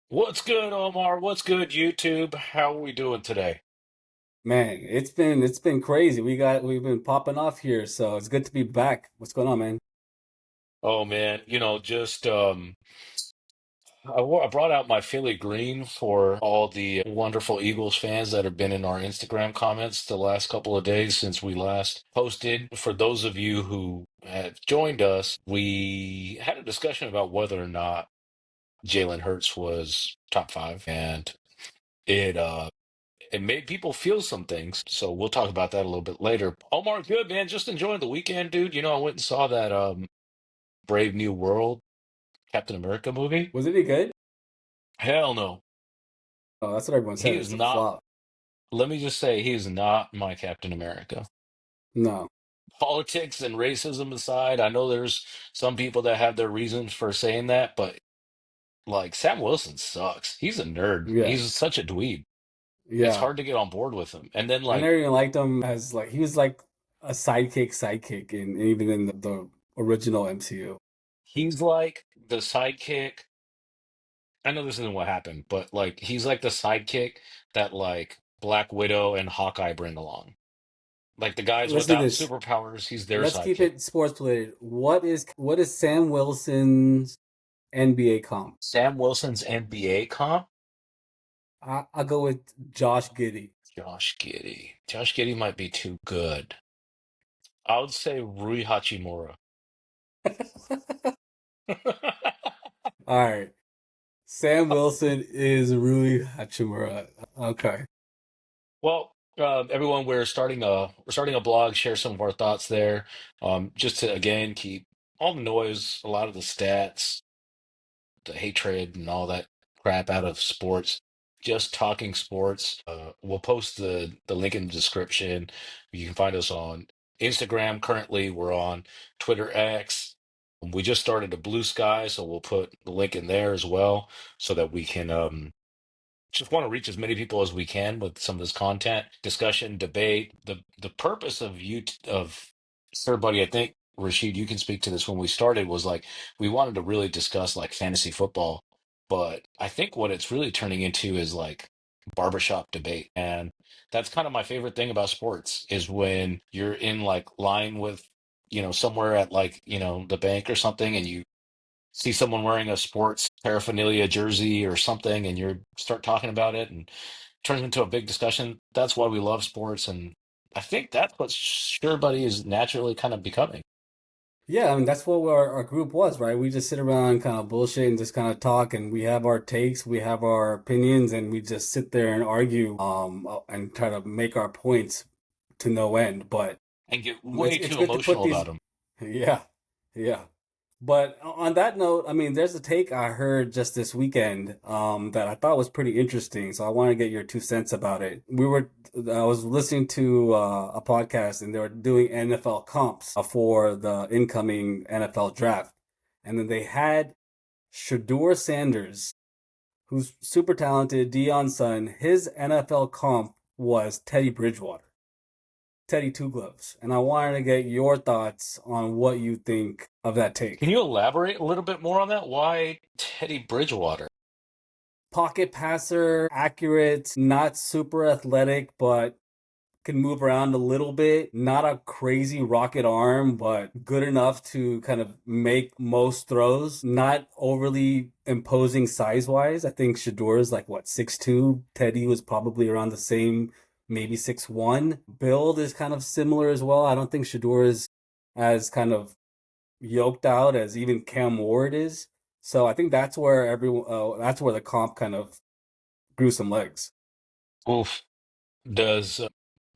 What's good, Omar? What's good, YouTube? How are we doing today? Man, it's been crazy. We've been popping off here, so it's good to be back. What's going on, man? Oh man, just I brought out my Philly green for all the wonderful Eagles fans that have been in our Instagram comments the last couple of days since we last posted. For those of you who have joined us, we had a discussion about whether or not Jalen Hurts was top five, and it it made people feel some things. So we'll talk about that a little bit later. Omar, good man. Just enjoying the weekend, dude. I went and saw that Brave New World Captain America movie. Was it any good? Hell no. Oh, that's what everyone He said. is It's a not, flop. let me just say, he is not my Captain America. No. Politics and racism aside, I know there's some people that have their reasons for saying that, but like Sam Wilson sucks. He's a nerd. Yeah. He's such a dweeb. It's Yeah. hard to get on board with him. And then I like never even liked him as like he was like a sidekick in even in the original MCU. he's like the sidekick. I know this isn't what happened, but like he's like the sidekick that like Black Widow and Hawkeye bring along. Like the guys Let's do without this. superpowers, he's their Let's keep sidekick. it sports related. What is Sam Wilson's NBA comp? Sam Wilson's NBA comp, I'll go with Josh Giddey. Josh Giddey. Josh Giddey might be too good. I would say Rui Hachimura. All right. Sam Wilson is Rui Hachimura. Okay. Well, everyone, we're starting a blog. Share some of our thoughts there, just to again keep all the noise, a lot of the stats, the hatred and all that crap out of sports. Just talking sports. We'll post the link in the description. You can find us on Instagram. Currently, we're on Twitter X. We just started a Blue Sky, so we'll put the link in there as well, so that we can just want to reach as many people as we can with some of this content, discussion, debate. The purpose of of everybody, I think, Rashid, you can speak to this. When we started, was like we wanted to really discuss like fantasy football, but I think what it's really turning into is like barbershop debate. And that's kind of my favorite thing about sports is when you're in like line with, somewhere at like, the bank or something, and you see someone wearing a sports paraphernalia jersey or something, and you start talking about it and turns into a big discussion. That's why we love sports, and I think that's what Sure Buddy is naturally kind of becoming. Yeah, I mean that's what our group was, right? We just sit around kind of bullshit and just kind of talk and we have our takes, we have our opinions, and we just sit there and argue and try to make our points to no end. But And get it's way it's too good to put emotional these. about them. Yeah, yeah. But on that note, I mean, there's a take I heard just this weekend that I thought was pretty interesting. So I want to get your 2 cents about it. I was listening to a podcast and they were doing NFL comps for the incoming NFL draft. And then they had Shedeur Sanders, who's super talented, Dion's son. His NFL comp was Teddy Bridgewater. Teddy Two Gloves. And I wanted to get your thoughts on what you think of that Can take. you elaborate a little bit more on that? Why Teddy Bridgewater? Pocket passer, accurate, not super athletic, but can move around a little bit. Not a crazy rocket arm, but good enough to kind of make most throws. Not overly imposing size wise. I think Shador is like what, 6'2". Teddy was probably around the same, maybe 6'1". Build is kind of similar as well. I don't think Shador is as kind of yoked out as even Cam Ward is. So I think that's where the comp kind of grew some legs. Oof. Does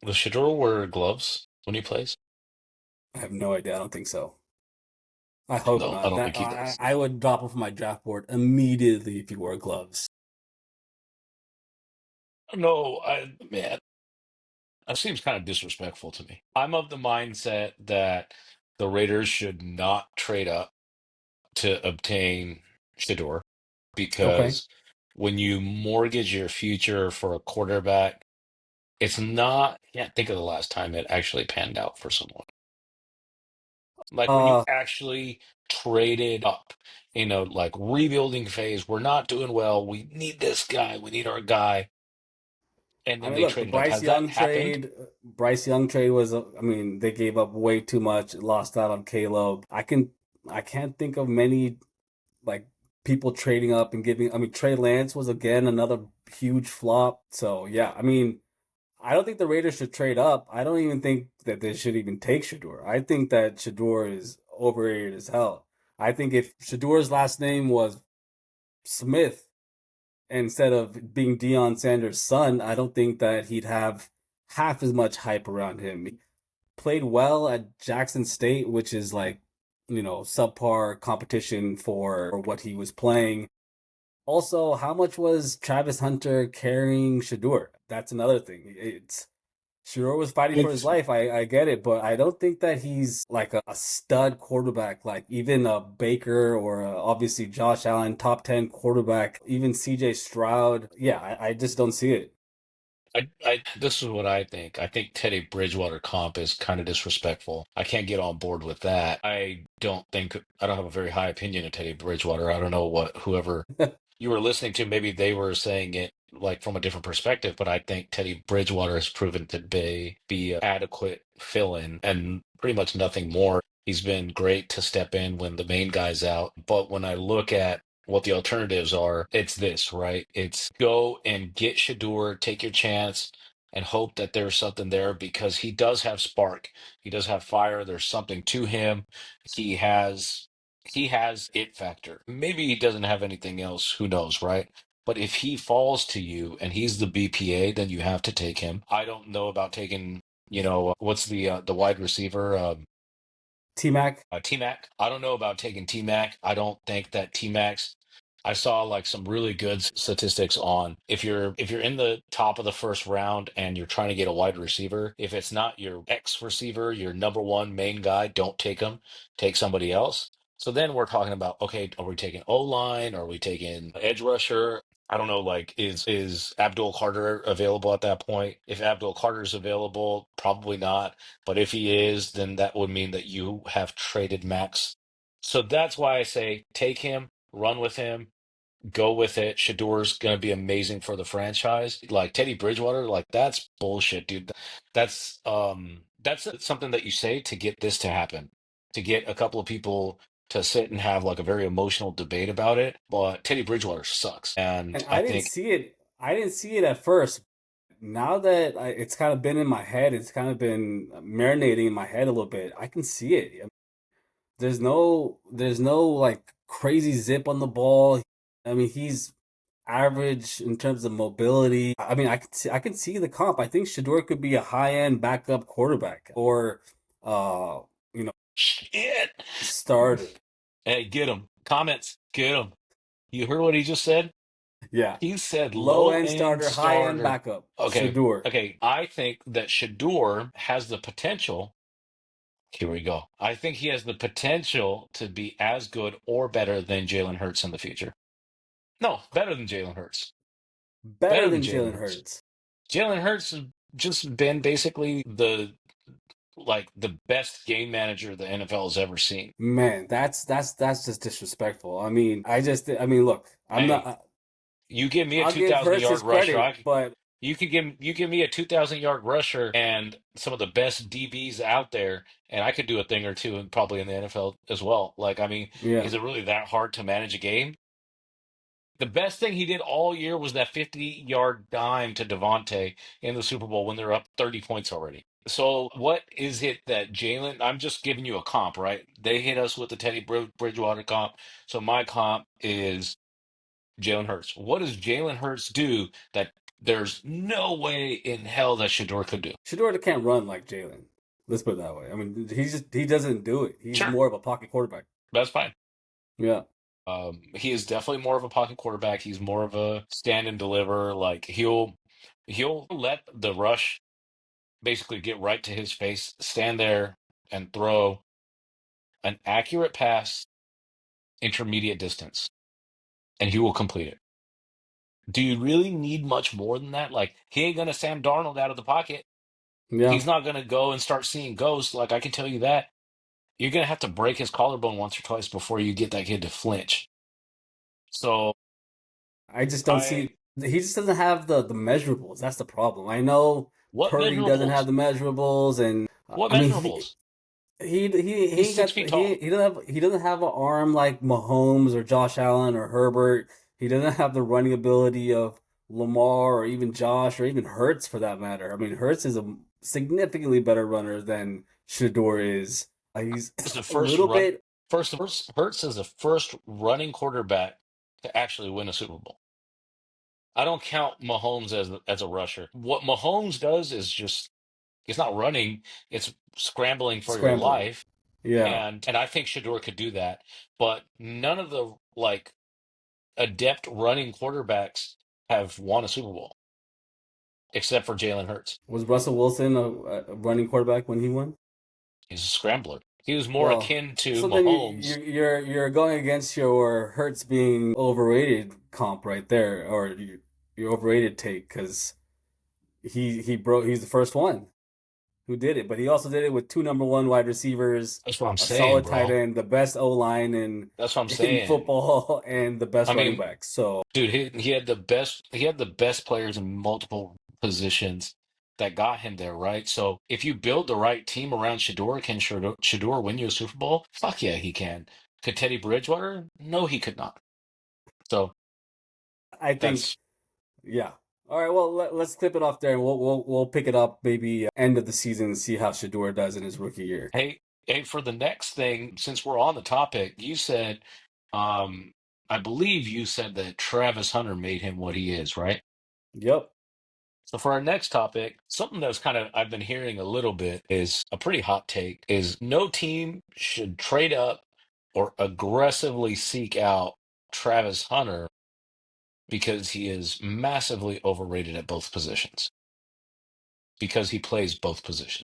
Shedeur wear gloves when he plays? I have no idea. I don't think so. I hope No, I not. don't That think he does. I would drop off my draft board immediately if he wore gloves. No, man, that seems kind of disrespectful to me. I'm of the mindset that the Raiders should not trade up to obtain Shedeur, Okay. because when you mortgage your future for a quarterback, it's not, I can't think of the last time it actually panned out for someone. Like when you Uh, actually traded up, like rebuilding phase, we're not doing well. We need this guy. We need our guy. And I then mean, they look, the traded up. Has that happened? Bryce Young trade was, I mean, they gave up way too much, lost out on Caleb. I can't think of many like people trading up and giving. I mean, Trey Lance was again another huge flop. So yeah, I mean, I don't think the Raiders should trade up. I don't even think that they should even take Shedeur. I think that Shedeur is overrated as hell. I think if Shedeur's last name was Smith instead of being Deion Sanders' son, I don't think that he'd have half as much hype around him. He played well at Jackson State, which is like, subpar competition for what he was playing. Also, how much was Travis Hunter carrying Shedeur? That's another thing. It's Shedeur was fighting for his It's life. I get it, but I don't think that he's like a stud quarterback, like even a Baker or obviously Josh Allen, top 10 quarterback, even CJ Stroud. Yeah, I just don't see it. this is what I think. I think Teddy Bridgewater comp is kind of disrespectful. I can't get on board with that. I don't have a very high opinion of Teddy Bridgewater. I don't know what whoever you were listening to, maybe they were saying it like from a different perspective, but I think Teddy Bridgewater has proven to be an adequate fill-in and pretty much nothing more. He's been great to step in when the main guy's out. But when I look at what the alternatives are, it's this, right? It's go and get Shador, take your chance, and hope that there's something there because he does have spark. He does have fire. There's something to him. He has he has it factor. Maybe he doesn't have anything else. Who knows, right? But if he falls to you and he's the BPA, then you have to take him. I don't know about taking, what's the wide receiver? T Mac. T-Mac. I don't know about taking T-Mac. I don't think that T-Mac's. I saw like some really good statistics on if you're in the top of the first round and you're trying to get a wide receiver, if it's not your X receiver, your number one main guy, don't take him. Take somebody else. So then we're talking about, okay, are we taking O-line? Are we taking edge rusher? I don't know, like is Abdul Carter available at that point? If Abdul Carter's available, probably not. But if he is, then that would mean that you have traded Max. So that's why I say take him, run with him, go with it. Shador's going to be amazing for the franchise. Like Teddy Bridgewater, like that's bullshit, dude. That's something that you say to get this to happen, to get a couple of people to sit and have like a very emotional debate about it. But Teddy Bridgewater sucks. And And I I didn't think see it. I didn't see it at first. Now that it's kind of been in my head, it's kind of been marinating in my head a little bit. I can see it. There's no like crazy zip on the ball. I mean, he's average in terms of mobility. I mean, I can see the comp. I think Shador could be a high-end backup quarterback or uh, you know, shit. starter. Hey, get him. Comments, get him. You heard what he just said? Yeah. He said Low low end end starter, high end starter. backup. Okay, Shador. okay. I think that Shador has the potential. Here we go. I think he has the potential to be as good or better than Jalen Hurts in the future. No, better than Jalen Hurts. Better Better than than Jalen Jalen Hurts. Hurts. Jalen Hurts has just been basically the best game manager the NFL has ever seen. Man, that's just disrespectful. I mean, look, I'm not. Hey, you give me a I'll give 2,000 Hurts his yard rusher. credit, but You give me a 2,000 yard rusher and some of the best DBs out there, and I could do a thing or two, and probably in the NFL as well. Like, I mean, yeah, is it really that hard to manage a game? The best thing he did all year was that 50-yard dime to Devontae in the Super Bowl when they're up 30 points already. So, what is it that Jalen? I'm just giving you a comp, right? They hit us with the Teddy Bridgewater comp. So, my comp is Jalen Hurts. What does Jalen Hurts do that there's no way in hell that Shador could do? Shador can't run like Jalen. Let's put it that way. I mean, he doesn't do it. He's Sure, more of a pocket quarterback. that's fine. Yeah, He is definitely more of a pocket quarterback. He's more of a stand and deliver. Like he'll let the rush basically get right to his face, stand there and throw an accurate pass, intermediate distance, and he will complete it. Do you really need much more than that? Like he ain't gonna Sam Darnold out of the pocket. yeah. He's not gonna go and start seeing ghosts. Like I can tell you that. you're gonna have to break his collarbone once or twice before you get that kid to flinch. So I just don't I see. He just doesn't have the measurables. That's the problem. I know what Purdy doesn't have measurables? the measurables, and What I mean measurables? he He's ain't six got feet tall. he doesn't have an arm like Mahomes or Josh Allen or Herbert. He doesn't have the running ability of Lamar or even Josh or even Hurts for that matter. I mean, Hurts is a significantly better runner than Shedeur is. He's Is the a first little run bit first Hurts is the first running quarterback to actually win a Super Bowl. I don't count Mahomes as a rusher. What Mahomes does is just it's not running, it's scrambling for your scrambling. life. Yeah, And I think Shador could do that, but none of the like adept running quarterbacks have won a Super Bowl except for Jalen Hurts. was Russell Wilson a running quarterback when he won? He's a scrambler. He was more Well, akin to so then Mahomes. you're going against your Hertz being overrated comp right there, or your overrated take because he's the first one who did it, but he also did it with two number one wide receivers, That's what I'm a saying, solid tight bro. end, the best O line That's what I'm in saying. football, and the I best running mean, back. So dude, he had the best players in multiple positions that got him there, right? So if you build the right team around Shador, can Shador win you a Super Bowl? Fuck yeah, he can. Could Teddy Bridgewater? No, he could not. So I think that's yeah. All right, well let's clip it off there, and we'll pick it up maybe end of the season and see how Shador does in his rookie year. hey, hey, for the next thing, since we're on the topic, you said um I believe you said that Travis Hunter made him what he is, right? Yep. So for our next topic, something that's kind of I've been hearing a little bit is a pretty hot take is no team should trade up or aggressively seek out Travis Hunter because he is massively overrated at both positions because he plays both positions.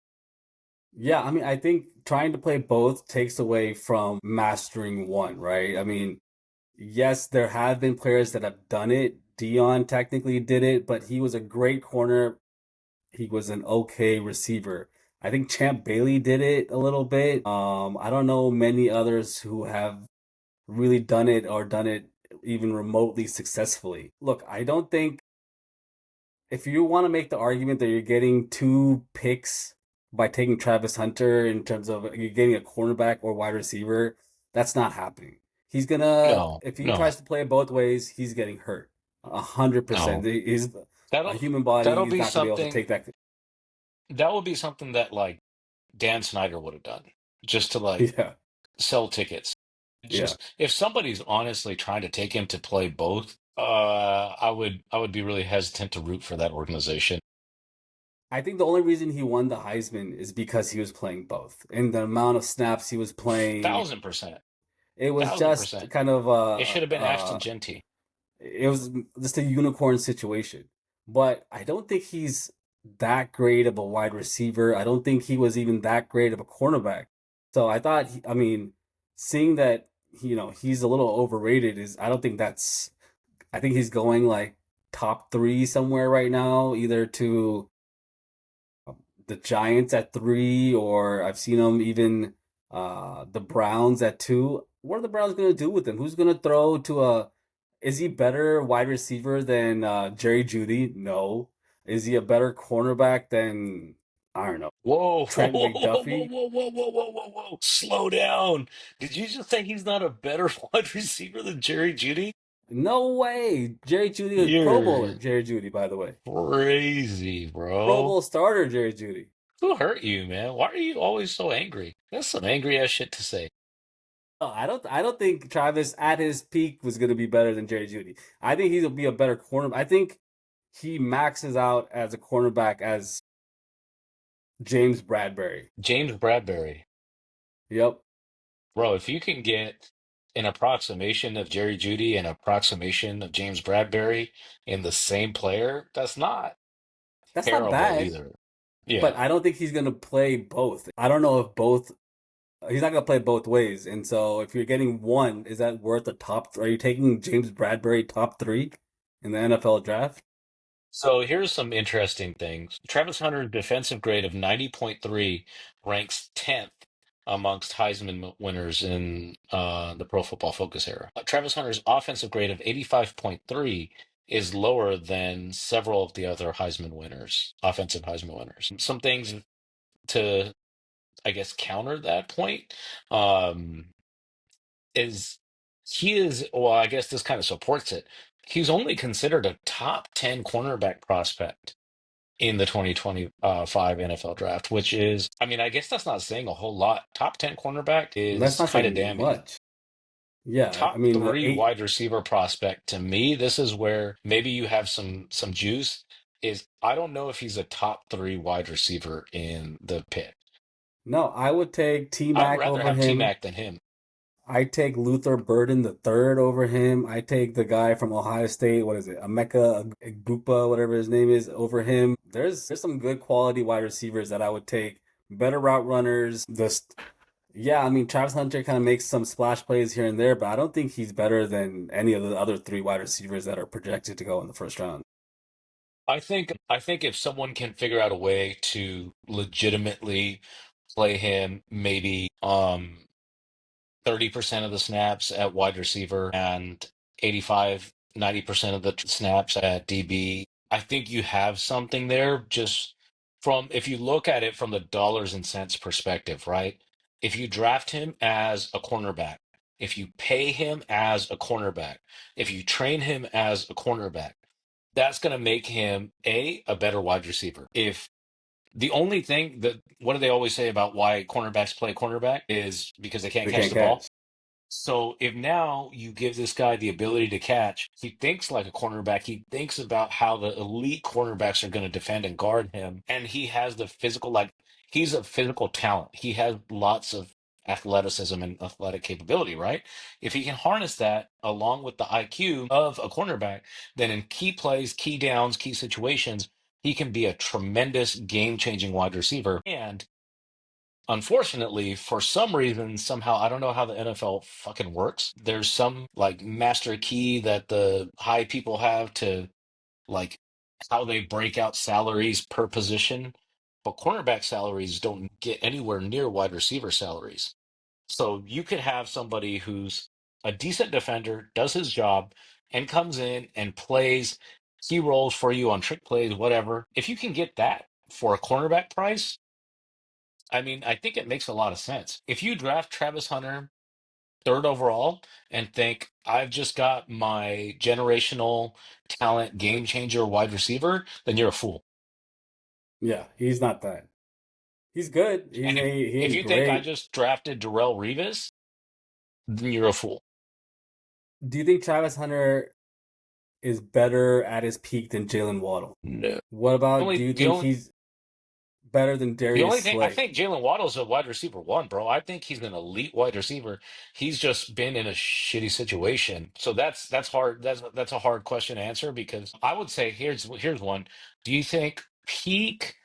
Yeah, I mean, I think trying to play both takes away from mastering one, right? I mean, yes, there have been players that have done it. Dion technically did it, but he was a great corner. He was an okay receiver. I think Champ Bailey did it a little bit. I don't know many others who have really done it or done it even remotely successfully. Look, I don't think if you want to make the argument that you're getting two picks by taking Travis Hunter in terms of you're getting a cornerback or wide receiver, that's not happening. He's gonna No, if he no, tries to play it both ways, he's getting hurt. 100%. no. He's a That'll human body that'll is be not gonna be able to something take that. that would be something that like Dan Snyder would have done just to like Yeah, sell tickets. yeah. Just if somebody's honestly trying to take him to play both, I would be really hesitant to root for that organization. I think the only reason he won the Heisman is because he was playing both. And the amount of snaps he was playing, 1000%, it was thousand just percent. kind of It should have been Ashton Genty. it was just a unicorn situation. But I don't think he's that great of a wide receiver. I don't think he was even that great of a cornerback. So I thought, I mean, seeing that he's a little overrated is I don't think that's. I think he's going like top three somewhere right now, either to the Giants at three, or I've seen him even the Browns at two. What are the Browns going to do with him? Who's going to throw to a? Is he better wide receiver than Jerry Judy? No. Is he a better cornerback than I don't know Whoa, whoa, Trent whoa, whoa, McDuffie? whoa, whoa, whoa, whoa, whoa, whoa. Slow down. Did you just say he's not a better wide receiver than Jerry Judy? No way. Jerry Judy is Pro Bowler. You're Jerry Judy, by the way, crazy, Pro bro. Bowl starter. Jerry Judy. Who hurt you, man? Why are you always so angry? That's some angry ass shit to say. Oh, I don't think Travis at his peak was going to be better than Jerry Judy. I think he'll be a better corner. I think he maxes out as a cornerback as James Bradbury. James Bradbury. Yep. Bro, if you can get an approximation of Jerry Judy and approximation of James Bradbury in the same player, that's not That's not terrible bad, either. but Yeah. I don't think he's going to play both. I don't know if both he's not going to play both ways. And so if you're getting one, is that worth a top are you taking James Bradbury top 3 in the NFL draft? So here's some interesting things. Travis Hunter's defensive grade of 90.3 ranks 10th amongst Heisman winners in the Pro Football Focus era. Travis Hunter's offensive grade of 85.3 is lower than several of the other Heisman winners, offensive Heisman winners. Some things to, I guess, counter that point um, is well, I guess this kind of supports it. He's only considered a top 10 cornerback prospect in the 2025 NFL draft, which is, I mean, I guess that's not saying a whole lot. Top 10 cornerback That's is not kind of saying damning. much. Yeah, I Top mean the three eight. wide receiver prospect to me, this is where maybe you have some juice. Is I don't know if he's a top three wide receiver in the pit. No, I would take T I'd Mac rather over have T him. Mac than him. I take Luther Burden the third over him. I take the guy from Ohio State. What is it? Emeka Egbuka, whatever his name is, over him. There's some good quality wide receivers that I would take. Better route runners. Just yeah, I mean Travis Hunter kind of makes some splash plays here and there, but I don't think he's better than any of the other three wide receivers that are projected to go in the first round. I think if someone can figure out a way to legitimately play him maybe 30% of the snaps at wide receiver and 85-90% of the snaps at DB. I think you have something there just from if you look at it from the dollars and cents perspective, right? If you draft him as a cornerback, if you pay him as a cornerback, if you train him as a cornerback, that's going to make him a better wide receiver. If the only thing that what do they always say about why cornerbacks play cornerback is because they can't They catch can't the ball. catch. So if now you give this guy the ability to catch, he thinks like a cornerback. He thinks about how the elite cornerbacks are going to defend and guard him. And he has the physical, like he's a physical talent. He has lots of athleticism and athletic capability, right? If he can harness that along with the IQ of a cornerback, then in key plays, key downs, key situations, he can be a tremendous game-changing wide receiver. And unfortunately, for some reason, somehow, I don't know how the NFL fucking works. There's some like master key that the high people have to like how they break out salaries per position, but cornerback salaries don't get anywhere near wide receiver salaries. So you could have somebody who's a decent defender, does his job, and comes in and plays key roles for you on trick plays, whatever. If you can get that for a cornerback price, I mean, I think it makes a lot of sense. If you draft Travis Hunter third overall and think, I've just got my generational talent game changer wide receiver, then you're a fool. Yeah, he's not that. He's good. And He if ain't you think I great. just drafted Darrell Revis, then you're a fool. Do you think Travis Hunter is better at his peak than Jalen Waddle? No. What about, do Only you the think only he's better than the Darius only thing I Slay? think Jalen Waddle's a wide receiver one, bro. I think he's an elite wide receiver. He's just been in a shitty situation. So that's hard. That's a hard question to answer because I would say here's one. Do you think peak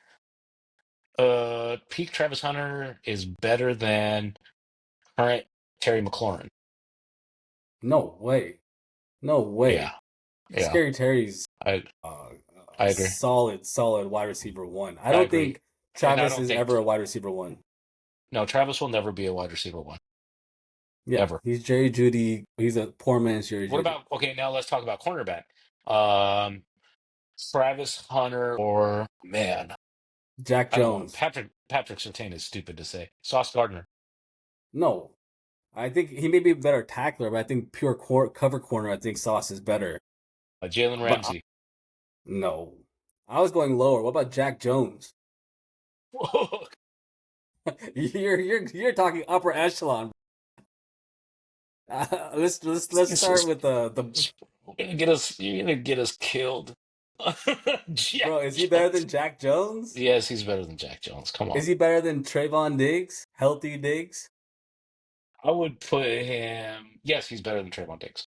Travis Hunter is better than current Terry McLaurin? No way. No Yeah, way. yeah. Scary Terry's I a I agree. solid wide receiver one. I I don't agree. think And I Travis don't is think ever a wide receiver one. no, Travis will never be a wide receiver one. Yeah, Ever. he's Jerry Judy. He's a poor man's Jerry What Judy. about okay, now let's talk about cornerback. Um Travis Hunter or man, Jack I don't want Jones. Patrick Surtain is stupid to say. Sauce Gardner. No, I think he may be a better tackler, but I think pure cover corner. I think Sauce is better. Jalen But Ramsey. no, I was going lower. What about Jack Jones? You're talking upper echelon. Let's This start is with the you're gonna get us killed. Jack bro. Is he better Jones. than Jack Jones? Yes, he's better than Jack Jones. Come on. Is he better than Trayvon Diggs? Healthy Diggs? I would put him. Yes, he's better than Trayvon Diggs.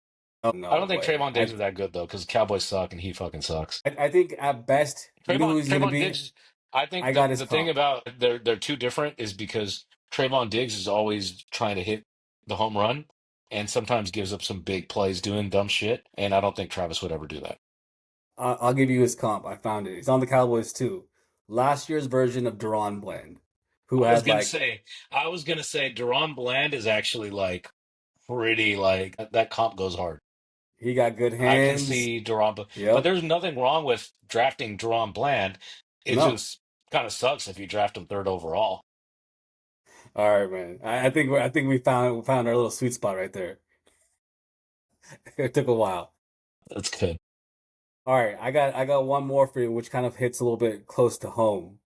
Oh I no don't think way. Trayvon Diggs is that good though, because Cowboys suck and he fucking sucks. I think at best, you know who he's gonna Trayvon be. Diggs. I think I the got his the thing comp. about they're two different is because Trayvon Diggs is always trying to hit the home run and sometimes gives up some big plays doing dumb shit, and I don't think Travis would ever do that. I'll give you his comp. I found it. He's on the Cowboys too. Last year's version of Deron Bland. who I was had gonna like say, I was gonna say, Deron Bland is actually like pretty like that comp goes hard. he got good I can hands. see Deron, but Yep. there's nothing wrong with drafting Deron Bland. It No. just kind of sucks if you draft him third overall. All right, man. I think we found our little sweet spot right there. It took a while. That's good. All right, I got one more for you, which kind of hits a little bit close to home.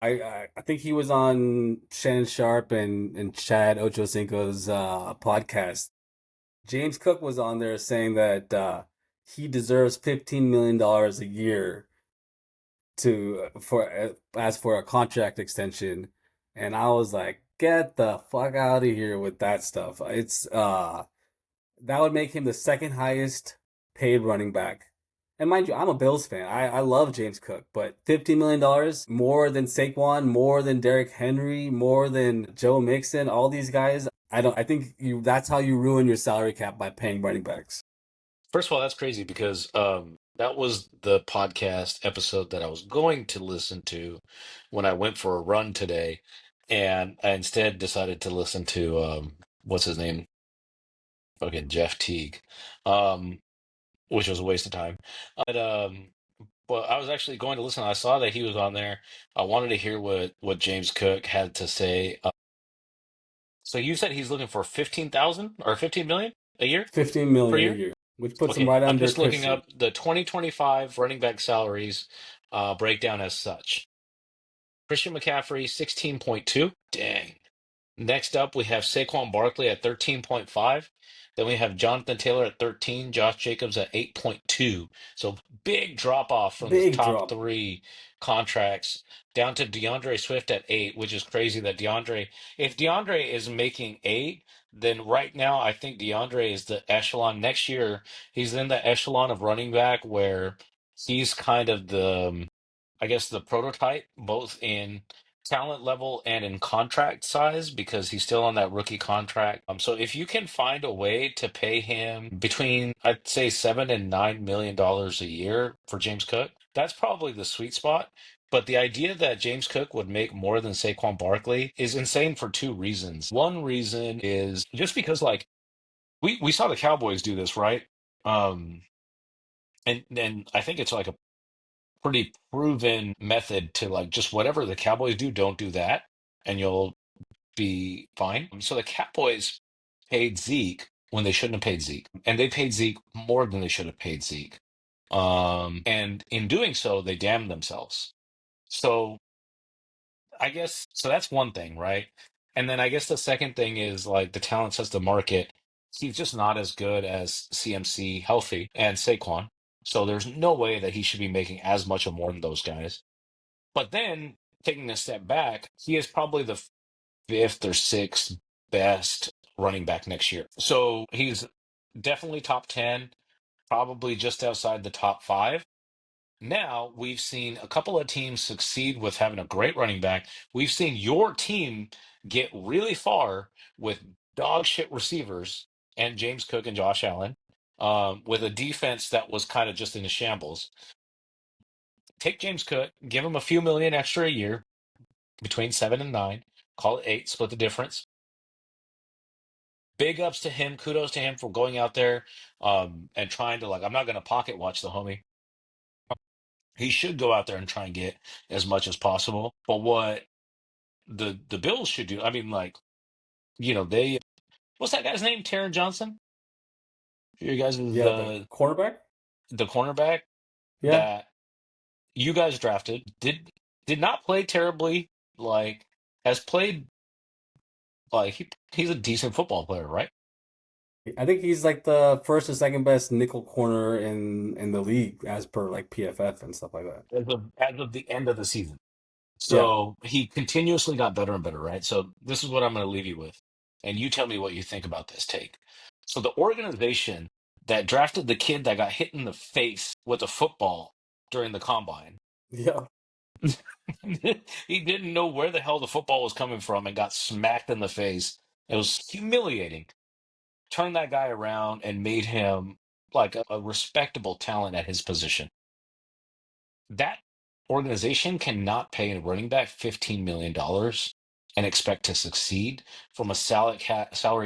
I think he was on Shannon Sharp and Chad Ochocinco's podcast. James Cook was on there saying that he deserves $15 million a year to for as for a contract extension, and I was like, get the fuck out of here with that stuff. It's that would make him the second highest paid running back. And mind you, I'm a Bills fan. I love James Cook, but $15 million more than Saquon, more than Derrick Henry, more than Joe Mixon, all these guys. I think you that's how you ruin your salary cap by paying running backs. First of all, that's crazy because that was the podcast episode that I was going to listen to when I went for a run today, and I instead decided to listen to what's his name? Fucking Jeff Teague, um, which was a waste of time. But I was actually going to listen. I saw that he was on there. I wanted to hear what James Cook had to say. So you said he's looking for 15,000 or 15 million a year 15 per million a year? year, which puts him Okay, right I'm under just looking Christian. up the 2025 running back salaries breakdown as such. Christian McCaffrey, 16.2. Dang. Next up, we have Saquon Barkley at 13.5. Then we have Jonathan Taylor at 13, Josh Jacobs at 8.2. So big drop off from the Big top drop. three contracts down to DeAndre Swift at 8, which is crazy that if DeAndre is making 8, then right now I think DeAndre is the echelon. Next year, he's in the echelon of running back where he's kind of I guess, the prototype, both in talent level and in contract size because he's still on that rookie contract. So if you can find a way to pay him between, I'd say, $7 and $9 million a year for James Cook, that's probably the sweet spot. But the idea that James Cook would make more than Saquon Barkley is insane for two reasons. One reason is just because, like, we saw the Cowboys do this, right? Um, and I think it's like a pretty proven method to like just whatever the Cowboys do, don't do that, and you'll be fine. So the Cowboys paid Zeke when they shouldn't have paid Zeke, and they paid Zeke more than they should have paid Zeke. And in doing so, they damned themselves. So I guess so that's one thing, right? And then I guess the second thing is like the talent sets the market. He's just not as good as CMC healthy and Saquon. So there's no way that he should be making as much or more than those guys. But then taking a step back, he is probably the fifth or sixth best running back next year. So he's definitely top 10, probably just outside the top five. Now we've seen a couple of teams succeed with having a great running back. We've seen your team get really far with dog shit receivers and James Cook and Josh Allen, with a defense that was kind of just in a shambles. Take James Cook, give him a few million extra a year, between 7 and 9. Call it 8, split the difference. Big ups to him. Kudos to him for going out there and trying to, like, I'm not going to pocket watch the homie. He should go out there and try and get as much as possible. But what the Bills should do, I mean, like, they, what's that guy's name? Taron Johnson? You guys is Yeah, the cornerback. the cornerback Yeah, that you guys drafted did not play terribly, like, has played like he's a decent football player, right? I think he's like the first or second best nickel corner in the league as per like PFF and stuff like that. As of the end of the season. Yeah, So he continuously got better and better, right? So this is what I'm going to leave you with. And you tell me what you think about this take. So the organization that drafted the kid that got hit in the face with a football during the combine, yeah. he didn't know where the hell the football was coming from and got smacked in the face. It was humiliating. Turned that guy around and made him like a respectable talent at his position. That organization cannot pay a running back $15 million and expect to succeed from a salary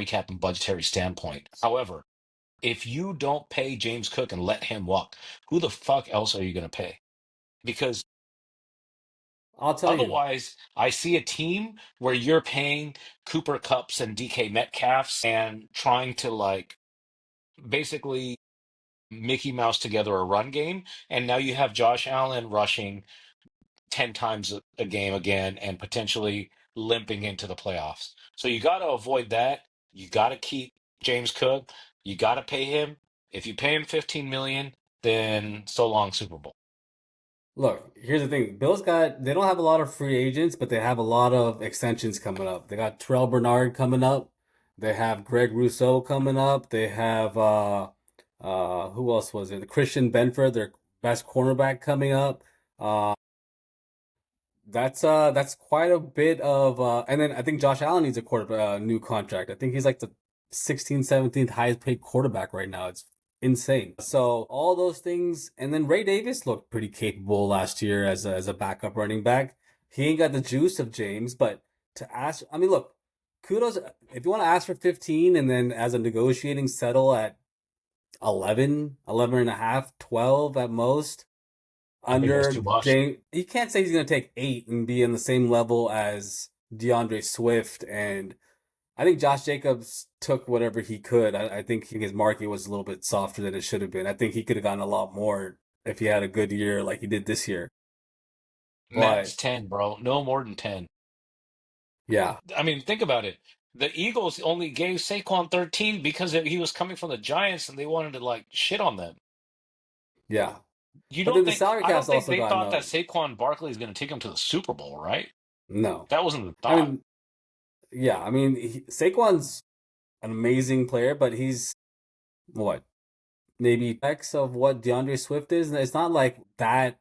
cap and budgetary standpoint. However, if you don't pay James Cook and let him walk, who the fuck else are you going to pay? Because I'll tell you. otherwise, I see a team where you're paying Cooper Cups and DK Metcalfs and trying to like basically Mickey Mouse together a run game, and now you have Josh Allen rushing 10 times a game again and potentially limping into the playoffs. So you got to avoid that. You got to keep James Cook. You got to pay him. If you pay him 15 million, then so long Super Bowl. Look, here's the thing. They don't have a lot of free agents, but they have a lot of extensions coming up. They got Terrell Bernard coming up. They have Greg Rousseau coming up. They have who else was it? Christian Benford, their best cornerback coming up. Uh, that's quite a bit of and then I think Josh Allen needs a new contract. I think he's like the 16th, 17th highest paid quarterback right now. It's insane. So all those things, and then Ray Davis looked pretty capable last year as a backup running back. He ain't got the juice of James, but to ask, I mean, look, kudos if you want to ask for 15 and then as a negotiating settle at 11, 11 and a half, 12 at most I think that's too under much. James. You can't say he's going to take 8 and be in the same level as DeAndre Swift. And I think Josh Jacobs took whatever he could. I think his market was a little bit softer than it should have been. I think he could have gotten a lot more if he had a good year like he did this year. Max But 10, bro. No more than 10. yeah, I mean, think about it. The Eagles only gave Saquon 13 because he was coming from the Giants and they wanted to like shit on them. yeah. You But don't then the think salary I don't cap's think also they gotten thought that up. Saquon Barkley is going to take them to the Super Bowl, right? No. That wasn't the I thought. mean, yeah. I mean, Saquon's an amazing player, but he's what? Maybe X of what DeAndre Swift is. And it's not like that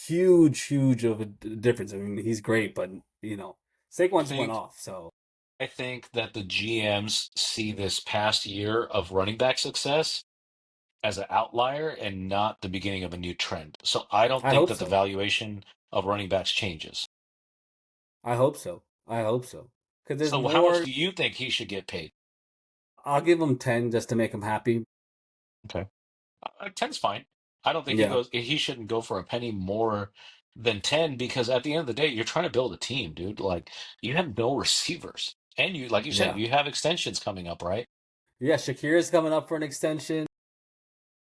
huge of a difference. I mean, he's great, but I Saquon just went think off. So I think that the GMs see this past year of running back success as an outlier and not the beginning of a new trend. So I don't I think hope that the so. valuation of running backs changes. I hope so. I hope so. Because there's So how much more. do you think he should get paid? I'll give him 10 just to make him happy. Okay. 10's fine. I don't think Yeah, he shouldn't go for a penny more than 10 because at the end of the day, you're trying to build a team, dude. Like you have no receivers. And you, like you said, yeah, you have extensions coming up, right? yeah. Shakir is coming up for an extension.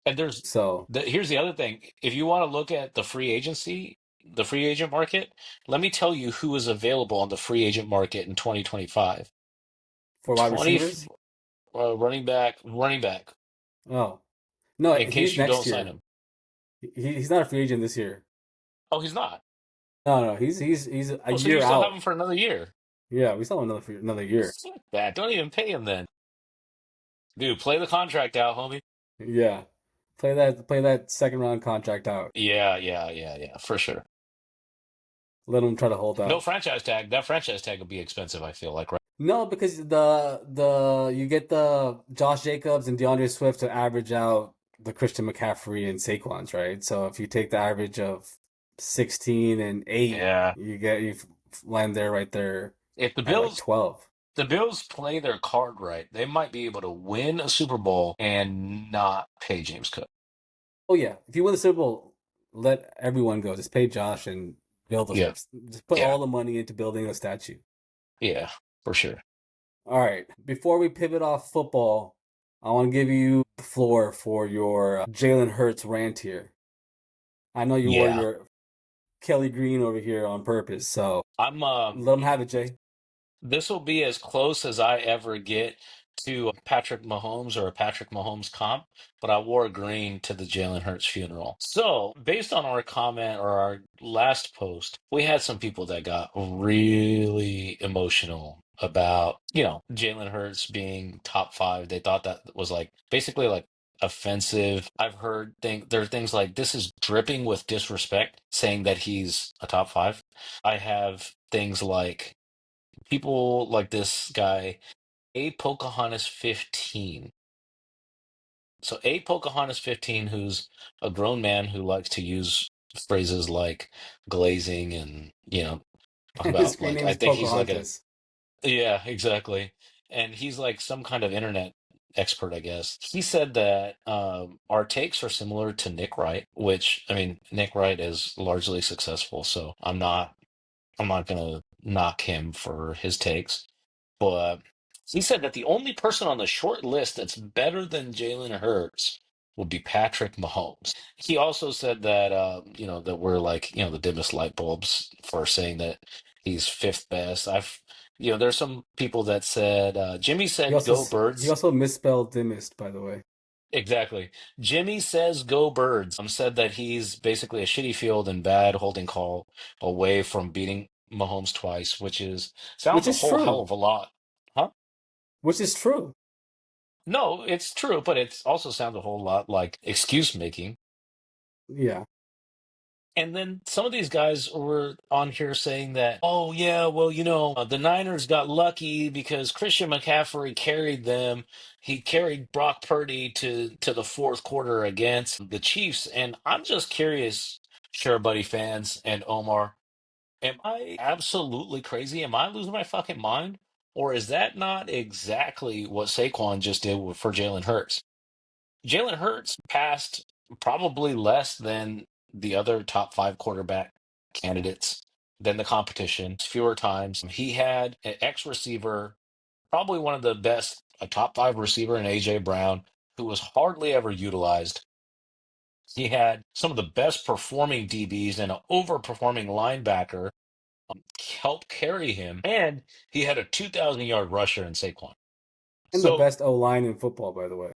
And So here's the other thing. If you want to look at the free agent market, let me tell you who is available on the free agent market in 2025. for wide 20 receivers, running back, oh no, in he's case you don't next sign year. him. He's not a free agent this year. Oh, he's not. No, he's a Oh, so you year still have out. him for another year. Yeah, we still have another year. Fuck that. Don't even pay him then. Dude, play the contract out, homie. Yeah. Play that second round contract out. Yeah, for sure. Let him try to hold No out. franchise tag. That franchise tag will be expensive, I feel like, right? No, because the you get the Josh Jacobs and DeAndre Swift to average out the Christian McCaffrey and Saquon's, right? So if you take the average of 16 and 8, Yeah. you land there right there If at like 12. the Bills play their card right, they might be able to win a Super Bowl and not pay James Cook. Oh yeah, if you win the Super Bowl, let everyone go. Just pay Josh and build a Yeah. just put Yeah. all the money into building a statue. Yeah, for sure. All right. Before we pivot off football, I want to give you the floor for your Jalen Hurts rant here. I know you wore Yeah. your Kelly Green over here on purpose, so I'm let him have it, Jay. This will be as close as I ever get to a Patrick Mahomes or a Patrick Mahomes comp, but I wore green to the Jalen Hurts funeral. So, based on our comment or our last post, we had some people that got really emotional about, Jalen Hurts being top five. They thought that was like basically like offensive. I've heard there are things like this is dripping with disrespect saying that he's a top five. I have things like people like this guy, A Pocahontas 15. So A Pocahontas 15, who's a grown man who likes to use phrases like glazing and, talk His about screen like name I is think he's like a Pocahontas, yeah, exactly. And he's like some kind of internet expert, I guess. He said that our takes are similar to Nick Wright, which I mean, Nick Wright is largely successful, so I'm not gonna knock him for his takes. But he said that the only person on the short list that's better than Jalen Hurts would be Patrick Mahomes. He also said that that we're like, the dimmest light bulbs for saying that he's fifth best. There's some people that said Jimmy he said also go he birds. also misspelled Dimist, by the way. Exactly. Jimmy says go birds. Said that he's basically a shitty field and bad holding call away from beating Mahomes twice, which is Which sounds a is whole hell true. of a lot. Huh? Which is true. No, it's true, but it also sounds a whole lot like excuse making. Yeah. And then some of these guys were on here saying that, oh, yeah, well, the Niners got lucky because Christian McCaffrey carried them. He carried Brock Purdy to the fourth quarter against the Chiefs. And I'm just curious, Sure Buddy fans and Omar, am I absolutely crazy? Am I losing my fucking mind? Or is that not exactly what Saquon just did for Jalen Hurts? Jalen Hurts passed probably less than the other top five quarterback candidates than the competition, fewer times. He had an ex receiver, probably one of the best, a top five receiver in AJ Brown, who was hardly ever utilized. He had some of the best performing DBs and an overperforming linebacker help carry him. And he had a 2,000-yard rusher in Saquon. And the So best O line in football, by the way.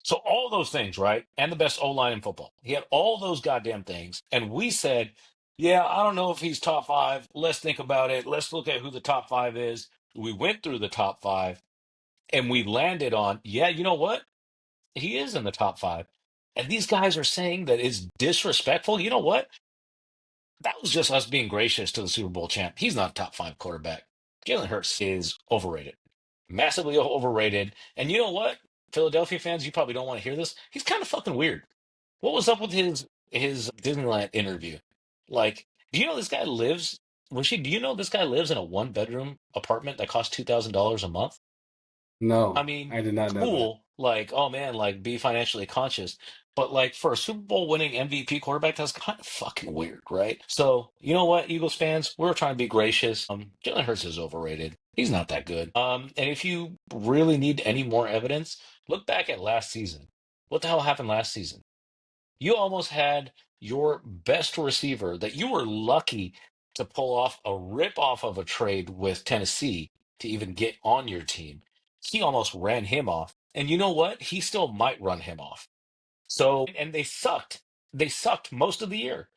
So all those things, right? And the best O-line in football. He had all those goddamn things. And we said, yeah, I don't know if he's top five. Let's think about it. Let's look at who the top five is. We went through the top five and we landed on, yeah, you know what? He is in the top five. And these guys are saying that it's disrespectful. You know what? That was just us being gracious to the Super Bowl champ. He's not a top five quarterback. Jalen Hurts is overrated, massively overrated. And you know what? Philadelphia fans, you probably don't want to hear this. He's kind of fucking weird. What was up with his Disneyland interview? Like, do you know this guy lives? Do you know this guy lives in a one-bedroom apartment that costs $2,000 a month? I No, mean, I did not know that. cool. Like, oh man, like be financially conscious. But like for a Super Bowl winning MVP quarterback, that's kind of fucking weird, right? So, you know what, Eagles fans, we're trying to be gracious. Jalen Hurts is overrated. He's not that good. And if you really need any more evidence, look back at last season. What the hell happened last season? You almost had your best receiver that you were lucky to pull off a rip off of a trade with Tennessee to even get on your team. He almost ran him off. And you know what? He still might run him off. So, and they sucked. They sucked most of the year.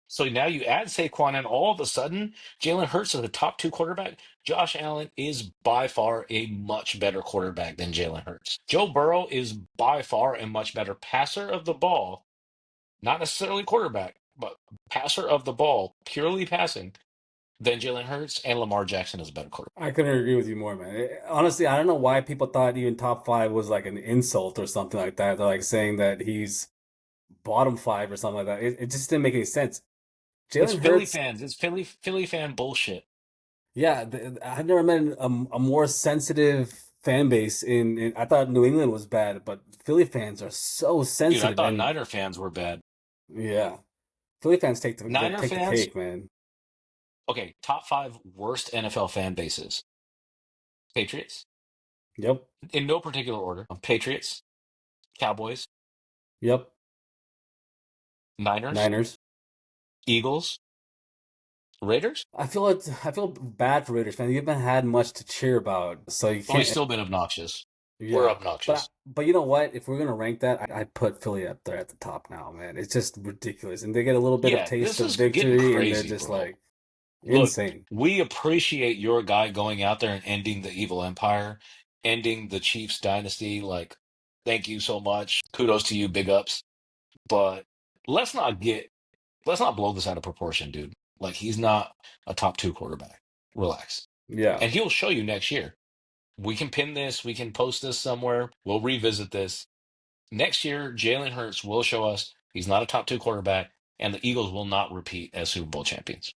So now you add Saquon, and all of a sudden, Jalen Hurts is the top two quarterback. Josh Allen is by far a much better quarterback than Jalen Hurts. Joe Burrow is by far a much better passer of the ball, not necessarily quarterback, but passer of the ball, purely passing, than Jalen Hurts, and Lamar Jackson is a better quarterback. I couldn't agree with you more, man. Honestly, I don't know why people thought even top five was like an insult or something like that. They're like saying that he's bottom five or something like that. It just didn't make any sense. It's Jalen Philly Hurts, fans. It's Philly fan bullshit. yeah, I've never met a more sensitive fan base I thought New England was bad, but Philly fans are so Dude, I sensitive. thought And Niner fans were bad. yeah, Philly fans take Niner take the fans, cake, man. okay, top five worst NFL fan bases. Patriots, Yep, in no particular order. Patriots, Cowboys, yep. Niners, Niners. Eagles, Raiders. I feel bad for Raiders fans. You haven't had much to cheer about, so you Oh, we've can't. still been obnoxious. We're Yeah, obnoxious. but you know what? If we're gonna rank that, I'd put Philly up there at the top now, man. It's just ridiculous, and they get a little bit of Yeah, taste this of is getting victory, and they're crazy, just bro. like Look, insane. we appreciate your guy going out there and ending the evil empire, ending the Chiefs dynasty. Like, thank you so much. Kudos to you, big ups. But let's not get let's not blow this out of proportion, dude. Like, he's not a top two quarterback. Relax. Yeah, And he'll show you next year. We can pin this, we can post this somewhere. We'll revisit this. Next year, Jalen Hurts will show us he's not a top two quarterback. and the Eagles will not repeat as Super Bowl champions.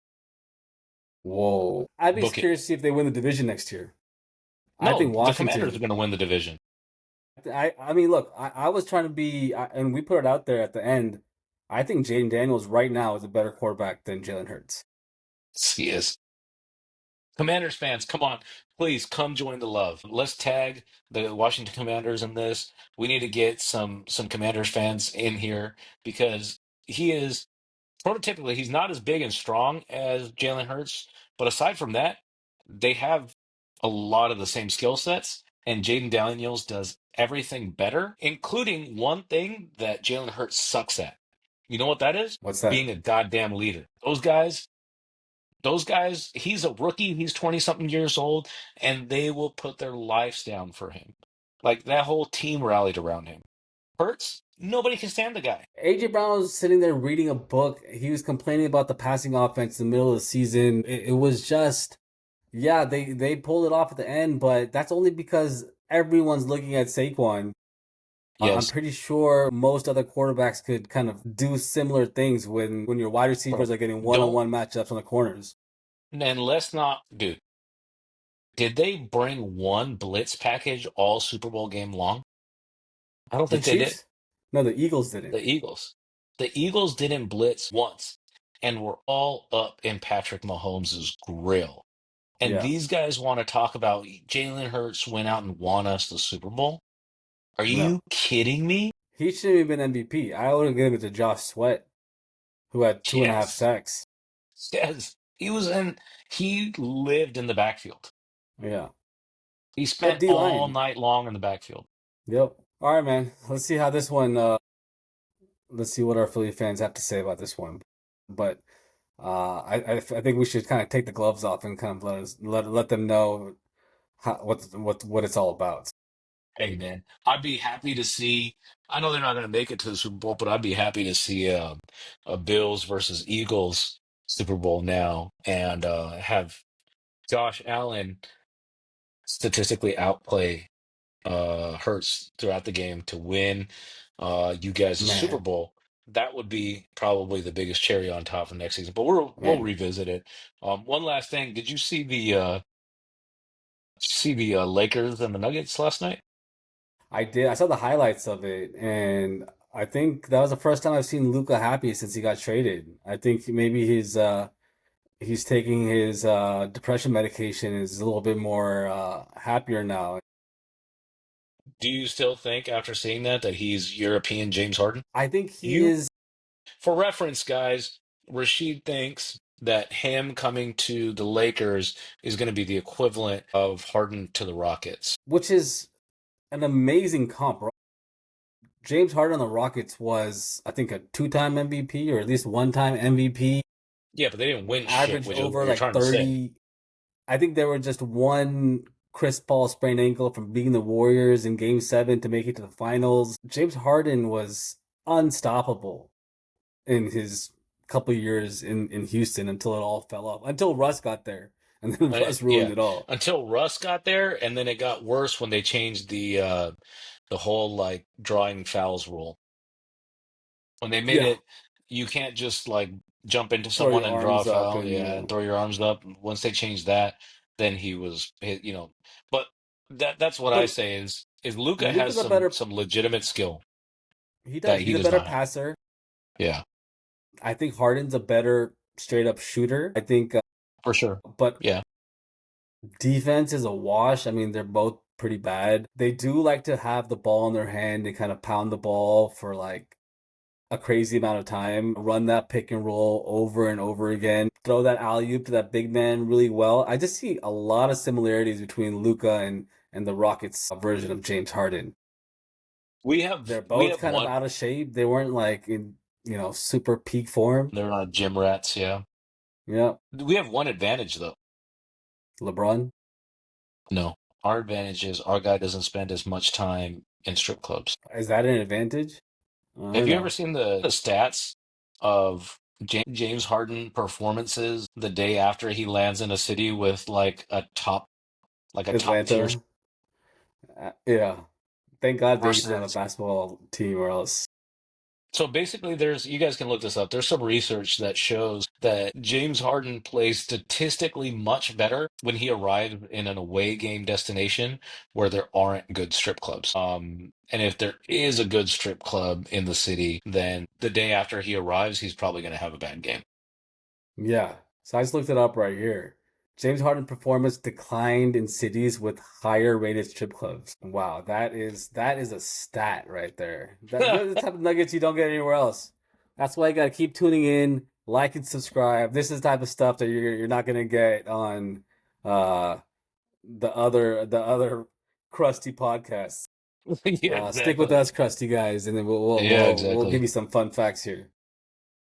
Whoa. I'd be Book it. curious to see if they win the division next year. I No, think the Commanders are Washington. going to win the division. I mean, look, I was trying to be, and we put it out there at the end. I think Jaden Daniels right now is a better quarterback than Jalen Hurts. He is. Commanders fans, come on, please come join the love. Let's tag the Washington Commanders in this. We need to get some Commanders fans in here because he is prototypically he's not as big and strong as Jalen Hurts, but aside from that, they have a lot of the same skill sets, and Jaden Daniels does everything better, including one thing that Jalen Hurts sucks at. You know what that is? What's that? Being a goddamn leader. Those guys, he's a rookie, he's 20 something years old, and they will put their lives down for him. Like that whole team rallied around him. Hurts, nobody can stand the guy. AJ Brown was sitting there reading a book. He was complaining about the passing offense in the middle of the season. It was just, yeah, they pulled it off at the end, but that's only because everyone's looking at Saquon. I'm Yes, pretty sure most other quarterbacks could kind of do similar things when your wide bro. receivers are getting Don't one-on-one matchups on the corners. and let's not, dude. Did they bring one blitz package all Super Bowl game long? I don't The think they did. Chiefs? No, the Eagles didn't. The Eagles. The Eagles didn't blitz once and were all up in Patrick Mahomes' grill. And Yeah, these guys want to talk about Jalen Hurts went out and won us the Super Bowl. Are no. you kidding me? He shouldn't have been MVP. I would have given it to Josh Sweat, who had two and a half Yes. sacks. Yes. He lived in the backfield. Yeah. He Good spent D all line. night long in the backfield. Yep. All right, man. Let's see how this one. Let's see what our Philly fans have to say about this one. But I think we should kind of take the gloves off and kind of let them know what it's all about. Hey man, I'd be happy to see. I know they're not going to make it to the Super Bowl, but I'd be happy to see a Bills versus Eagles Super Bowl now, and have Josh Allen statistically outplay Hurts throughout the game to win you guys a Super Man, Bowl. That would be probably the biggest cherry on top for next season. But we'll man. revisit it. One last thing, did you see the Lakers and the Nuggets last night? I did. I saw the highlights of it, and I think that was the first time I've seen Luca happy since he got traded. I think maybe he's taking his depression medication is a little bit more happier now. Do you still think, after seeing that he's European James Harden? I think he You, is, for reference, guys, Rashid thinks that him coming to the Lakers is going to be the equivalent of Harden to the Rockets. which is an amazing comp. James Harden on the Rockets was, I think, a two-time MVP or at least one-time MVP. Yeah, but they didn't win shit, Averaged which is over what you're like trying to say. 30. I think there were just one Chris Paul sprained ankle from beating the Warriors in Game 7 to make it to the finals. James Harden was unstoppable in his couple years in Houston until it all fell off. Until Russ got there. And then Russ ruined Yeah, it all. until Russ got there, and then it got worse when they changed the whole like drawing fouls rule. When they made Yeah. it, you can't just like jump into Throw someone your and draw a arms up foul, and yeah, and throw your arms up. Once they changed that, then he was, But that's what I but say is Luca has Luka's a better some legitimate skill he that does. he He's a does better not have. passer. Yeah, I think Harden's a better straight up shooter. I think for sure. but Yeah, defense is a wash. I mean, they're both pretty bad. They do like to have the ball in their hand and kind of pound the ball for like a crazy amount of time, run that pick and roll over and over again, throw that alley oop to that big man really well. I just see a lot of similarities between Luca and the Rockets version of James Harden. They're we both have kind of one. out of shape. They weren't like in, super peak form. They're not gym rats. Yeah, Yeah, we have one advantage though. LeBron. No, our advantage is our guy doesn't spend as much time in strip clubs. Is that an advantage? I Have don't you ever know. seen the stats of James Harden performances the day after he lands in a city with like a top tier Atlanta. Yeah. Thank God Vegas is not a versus basketball team or else. So basically, there's you guys can look this up. There's some research that shows that James Harden plays statistically much better when he arrives in an away game destination where there aren't good strip clubs. And if there is a good strip club in the city, then the day after he arrives, he's probably going to have a bad game. Yeah. So I just looked it up right here. James Harden performance declined in cities with higher rated strip clubs. Wow, that is a stat right there. Those are the type of nuggets you don't get anywhere else. That's why you gotta keep tuning in, like and subscribe. This is the type of stuff that you're not gonna get on uh the other crusty podcasts. Yeah, Stick with exactly. us, crusty guys, and then Yeah, we'll give exactly. you some fun facts here.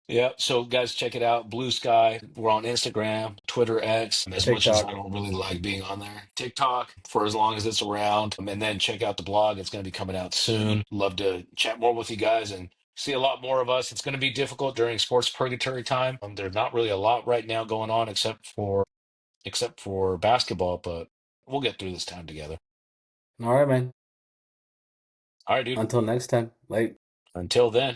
Yeah, so guys, check it out. Blue Sky. We're on Instagram, Twitter, X. As much as I TikTok. don't really like being on there, TikTok for as long as it's around. And then check out the blog. It's going to be coming out soon. Love to chat more with you guys and see a lot more of us. It's going to be difficult during sports purgatory time. There's not really a lot right now going on except for basketball, but we'll get through this time together. All right, man. All right, dude. Until next time. Like Until then.